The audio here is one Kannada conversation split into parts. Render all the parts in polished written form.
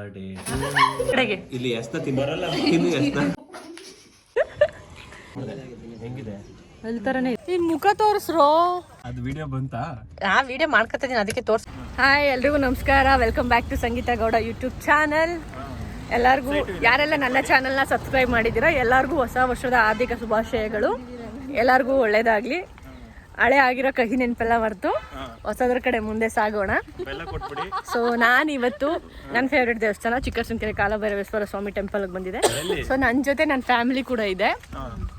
ಬರ್ಡೇ ಕಡೆಗೆ ಇಲ್ಲಿ ಎಸ್ತ ತಿನ್ನರಲ್ಲ ತಿನ್ನು ಎಸ್ತ ಹೆಂಗಿದೆ ಅಲ್ಲಿ ತರನೇ ನಿನ್ ಮುಖ ತೋರಿಸ್ರೋ ಅದು ವಿಡಿಯೋ ಬಂತಾ ಆ ವಿಡಿಯೋ ಮಾಡ್ಕೊತಿದ್ದೀನಿ ಅದಕ್ಕೆ ತೋರ್ಸ್ ಹಾಯ್ ಎಲ್ರಿಗೂ ನಮಸ್ಕಾರ welcome back to Sangeetha Gowda YouTube channel ಎಲ್ಲರಿಗೂ ಯಾರೆಲ್ಲ ನನ್ನ ಚಾನಲ್ನ ಸಬ್ಸ್ಕ್ರೈಬ್ ಮಾಡಿದ್ದೀರಾ ಎಲ್ಲರಿಗೂ ಹೊಸ ವರ್ಷದ ಹಾರ್ದಿಕ ಶುಭಾಶಯಗಳು ಎಲ್ಲರಿಗೂ ಒಳ್ಳೇದಾಗ್ಲಿ ಹಳೆ ಆಗಿರೋ ಕಹಿ ನೆನಪೆಲ್ಲ ಮರೆತು ಹೊಸದ್ರ ಕಡೆ ಮುಂದೆ ಸಾಗೋಣ. ಸೊ ನಾನು ಇವತ್ತು ನನ್ನ ಫೇವ್ರೆಟ್ ದೇವಸ್ಥಾನ ಚಿಕ್ಕಸಂಕೆರೆ ಕಾಲಭೈರವೇಶ್ವರ ಸ್ವಾಮಿ ಟೆಂಪಲ್ಗೆ ಬಂದಿದೆ. ಸೊ ನನ್ನ ಜೊತೆ ನನ್ನ ಫ್ಯಾಮಿಲಿ ಕೂಡ ಇದೆ.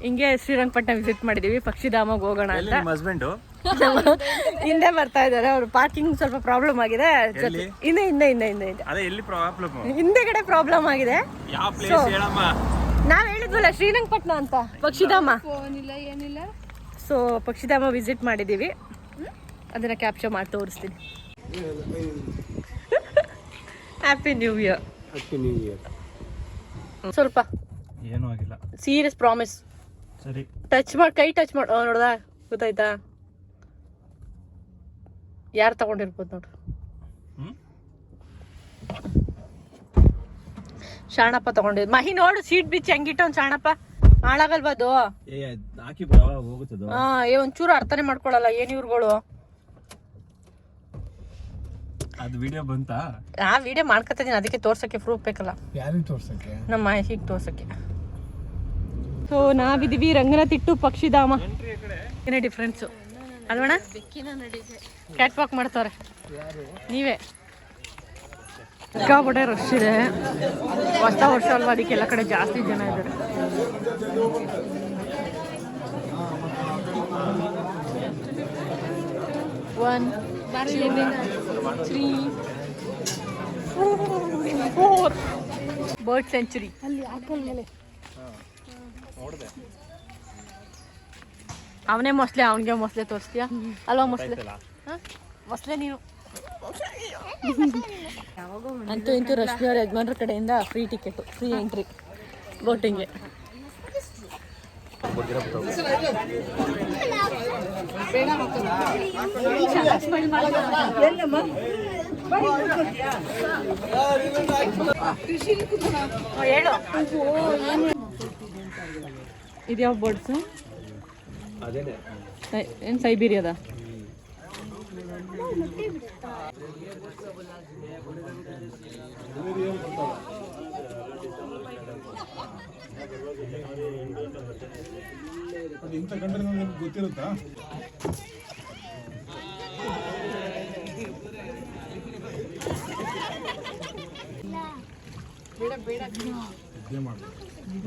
ಹಿಂಗೆ ಶ್ರೀರಂಗಪಟ್ಟಣ ವಿಸಿಟ್ ಮಾಡಿದೀವಿ, ಪಕ್ಷಿಧಾಮಕ್ಕೆ ಹೋಗೋಣ ಅಂತ. ಹಿಂದೆ ಬರ್ತಾ ಇದ್ದಾರೆ, ಅವ್ರು ಪಾರ್ಕಿಂಗ್ ಸ್ವಲ್ಪ ಪ್ರಾಬ್ಲಮ್ ಆಗಿದೆ. ಹಿಂದೆಗಡೆ ಪ್ರಾಬ್ಲಮ್ ಆಗಿದೆ. ನಾವ್ ಹೇಳಿದ್ವಲ್ಲ ಶ್ರೀರಂಗಪಟ್ಟಣ ಅಂತ ಪಕ್ಷಿಧಾಮ. ಸೊ ಪಕ್ಷಿಧಾಮ ವಿಸಿಟ್ ಮಾಡಿದ್ದೀವಿ, ಅದನ್ನ ಕ್ಯಾಪ್ಚರ್ ಮಾಡಿ ತೋರಿಸ್ತೀನಿ. Happy new year. ಸ್ವಲ್ಪ ಏನೂ ಆಗಿಲ್ಲ, ಸೀರಿಯಸ್ ಪ್ರಾಮಿಸ್. ಸರಿ ಟಚ್ ಮಾಡಿ, ಕೈ ಟಚ್ ಮಾಡಿ. ನೋಡ್ದಾ, ಗೊತ್ತಾಯ್ತಾ ಯಾರು ತಗೊಂಡಿರ್ಬೋದು ನೋಡ್ರಿ. ಶಾಣಪ್ಪ ತಗೊಂಡಿದ್. ಮಹಿ ನೋಡು ಸೀಟ್ ಬಿಚ್ಚಿ ಹೆಂಗಿಟ್ಟವ್ ಶಾಣಪ್ಪ, ಹಾಳಾಗಲ್ವಾ ಅದು? ಒಂಚೂರು ಅರ್ಥನೇ ಮಾಡ್ಕೊಳಲ್ಲ ಏನ್ ಇವ್ರುಗಳು. ಅದು ವಿಡಿಯೋ ಬಂತಾ? ಆ ವಿಡಿಯೋ ಮಾಡ್ಕೊತಿದೀನಿ, ಅದಕ್ಕೆ ತೋರ್ಸಕ್ಕೆ ಪ್ರೂಫ್ ಬೇಕಲ್ಲ. ನಮ್ಮ ಮಹಿಗೆ ತೋರ್ಸಕ್ಕೆ. ಸೊ ನಾವಿದೀವಿ ರಂಗನತಿಟ್ಟು ಪಕ್ಷಿಧಾಮ. ಏನೇ ಡಿಫ್ರೆನ್ಸು ಅಲ್ವಣ? ಕ್ಯಾಟ್ ವಾಕ್ ಮಾಡ್ತವ್ರೆ. ನೀವೇ ಸಿಕ್ಕಾಪಟ್ಟೆ ರಶ್ ಇದೆ, ಹೊಸ ವರ್ಷ ಅಲ್ವಾ, ಅದಕ್ಕೆ ಎಲ್ಲ ಕಡೆ ಜಾಸ್ತಿ ಜನ ಇದ್ದಾರೆ. One, two, 3, 4 bird century. ಅಲ್ಲಿ ಆಪಲ್ ಮೇಲೆ ಅವನೇ ಮೊಸಳೆ, ಅವನಿಗೆ ಮೊಸಳೆ ತೋರಿಸ್ತೀಯಾ ಅಲ್ವಾ? ಮೊಸಳೆ ನೀನು. ಅಂತೂ ಇಂತೂ ರಶ್ಮಿ ಅವ್ರ ಯಜಮಾನ್ರ ಕಡೆಯಿಂದ ಫ್ರೀ ಟಿಕೆಟ್, ಫ್ರೀ ಎಂಟ್ರಿ ಬೋಟಿಂಗ್ಗೆ. ಹೇಳು, ಇದ್ಯಾವ ಬರ್ಡ್ಸು? ಏನು ಸೈಬೀರಿಯಾದ? ಇಂಥ ಕಂಡ್ರೆ ನಮ್ಗೆ ಗೊತ್ತಿರುತ್ತಾ?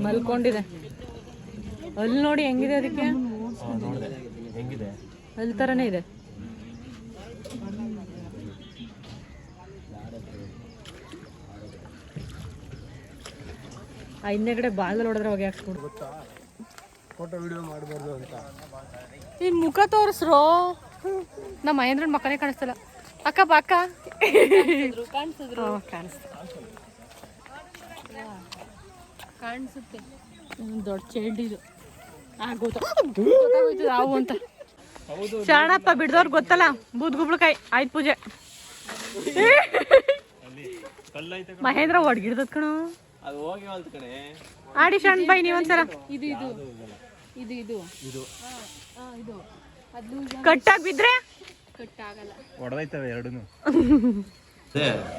ಮಲ್ಕೊಂಡಿದೆ. ಅಲ್ಲಿ ನೋಡಿ ಹೆಂಗಿದೆ, ಅದಕ್ಕೆ ಹೆಂಗಿದೆ? ಅಲ್ಲಿ ಥರನೇ ಇದೆ. ಆ ಹಿಂದೆಗಡೆ ಬಾಲ್ದಲ್ಲಿ ಹೊಡೆದ್ರೆ ಹೋಗಿ ಹಾಕ್ಸ್ಕೊಡು. ಫೋಟೋ ವಿಡಿಯೋ ಮಾಡಬಾರ್ದು ಅಂತ ನಿನ್ ಮುಖ ತೋರಿಸ್ರೋ. ನಮ್ಮ ಮಹೇಂದ್ರನ್ ಮಕ್ಕನೇ ಕಾಣಿಸ್ತಲ್ಲ. ಅಕ್ಕ ಬಾಕ ಕಾಣಿಸುತ್ತೆ. ದೊಡ್ಡ ಚೈಲ್ಡ್ ಇದು. ಗೊತ್ತಾಗೋಯ್ತದ ಅವು ಅಂತ. ಶರಣಪ್ಪ ಬಿಡ್ದವ್ರಿಗೆ ಗೊತ್ತಲ್ಲ, ಬೂದ್ ಗುಬ್ಳಕಾಯಿ ಆಯ್ತು ಪೂಜೆ. ಮಹೇಂದ್ರ ಒಡ್ಗಿಡ್ದದ್ ಕಣೋ. ಆಡಿ ಶರಣ್ ಬೈ ನೀವೊಂದ್ಸಲ. ಕಟ್ಟಾಗಿ ಬಿದ್ರೆ ಹೊಡೆದೈತವೆ ಎರಡೂನು.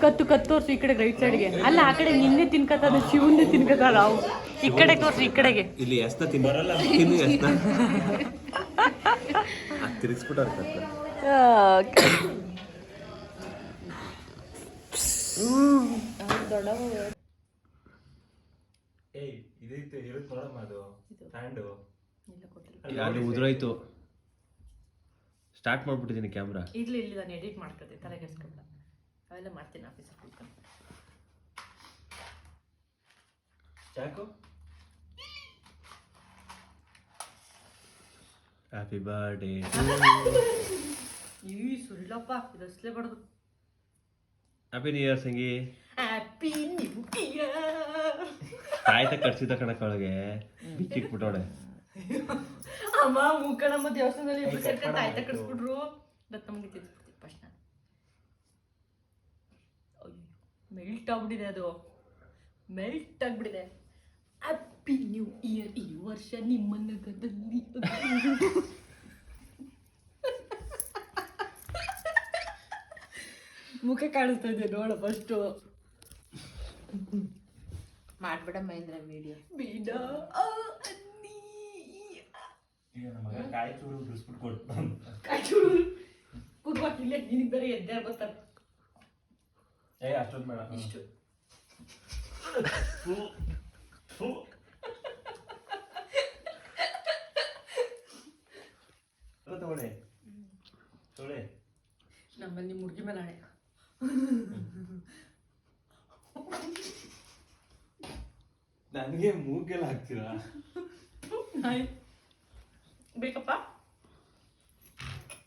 ಕತ್ತು ತೋರ್ಸು ಈ ಕಡೆ ರೈಟ್ ಸೈಡ್ಗೆ. ಅಲ್ಲ ಆ ಕಡೆ ನಿನ್ನೆ ತಿನ್ಕತ್ತದ, ಶಿವನ್ನೇ ತಿನ್ಕತ್ತಲ್ಲ ಅವು. ಈ ಕಡೆ ತೋರ್ಸು, ಈ ಕಡೆಗೆ. ಇಲ್ಲಿ ಎಸ್ತ ತಿನ್ನರಲ್ಲ ತಿನ್ನು ಎಸ್ತ ತಿರುಗಿಸ್ಬಿಟ್ಟಾರ. ಅದು ಉದುರೋಯ್ತು. Start ಮಾಡ್ಬಿಟ್ಟಿದ್ದೀನಿ camera. ಇಲ್ಲಿ ನಾನು ಎಡಿಟ್ ಮಾಡ್ಕೊತೀನಿ, ತಲೆಗೆಡ್ಸ್ಕೊಂಡ ಅವೆಲ್ಲ ಮಾಡ್ತೀನಿ ಆಫೀಸಲ್ಲಿ ಕೂತ್ಕೊಂಡು. ಚಾಕು. Happy birthday. ಈ ಸುಳ್ಳಪ್ಪ, ಇದು ಅಸಲೇಬಾರ್ದು. ಹ್ಯಾಪಿ ನ್ಯೂ ಇಯರ್ ಸಂಗಿ. Happy new year. ತಾಯ್ತ ಕಟ್ಸಿದ ಕಣಕ್ಕೊಳಗೆ ಬಿಚ್ಚಿಟ್ಬಿಟ್ಟವಳೆ. ಅಮ್ಮ ಮೂಕಣಮ್ಮ ದೇವಸ್ಥಾನದಲ್ಲಿ ತಾಯ್ತ ಕಟ್ಸ್ಬಿಟ್ರು. ದತ್ತಮ್ಮಗೆ ತಿನ್ಸ್ಬಿಡ್ತೀನಿ ಫಸ್ಟ್ ನಾನು. ಮೆಲ್ಟ್ ಆಗ್ಬಿಟ್ಟಿದೆ ಅದು, ಮೆಲ್ಟ್ ಆಗ್ಬಿಟ್ಟಿದೆ. ಹ್ಯಾಪಿ ನ್ಯೂ ಇಯರ್, ಈ ವರ್ಷ ನಿಮ್ಮ ನಗದಲ್ಲಿ. ಮುಖ ಕಾಣಿಸ್ತಾ ಇದೆ ನೋಡ ಫಸ್ಟು. ಮಾಡ್ಬೇಡ ಮಹೇಂದ್ರ ವಿಡಿಯೋ. ಬೇಡ ಕಾಯಿ ಚೂರು ಬಿಸ್ಬಿಟ್ ಕೊಟ್ಟು ಕೂತ್ಕೊಟ್ಟಿಲ್ಲ, ನಿನಗೆ ಬೇರೆ ಎದ್ದೆ ಬರ್ತಾರೆ. ಅಷ್ಟೊಂದು ಬೇಡ. ಇಷ್ಟು ತಗೊಳ್ಳಿ ತೊಳೆ. ನಮ್ಮಲ್ಲಿ ನಿಮ್ಮ ಹುಡುಗಿ ಮೇಲೆ ಹಣೆ. ನನಗೆ ಮೂಗೆಲ್ಲ ಹಾಕ್ತೀರಾ? ಬೇಕಪ್ಪ.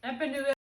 Happy new year.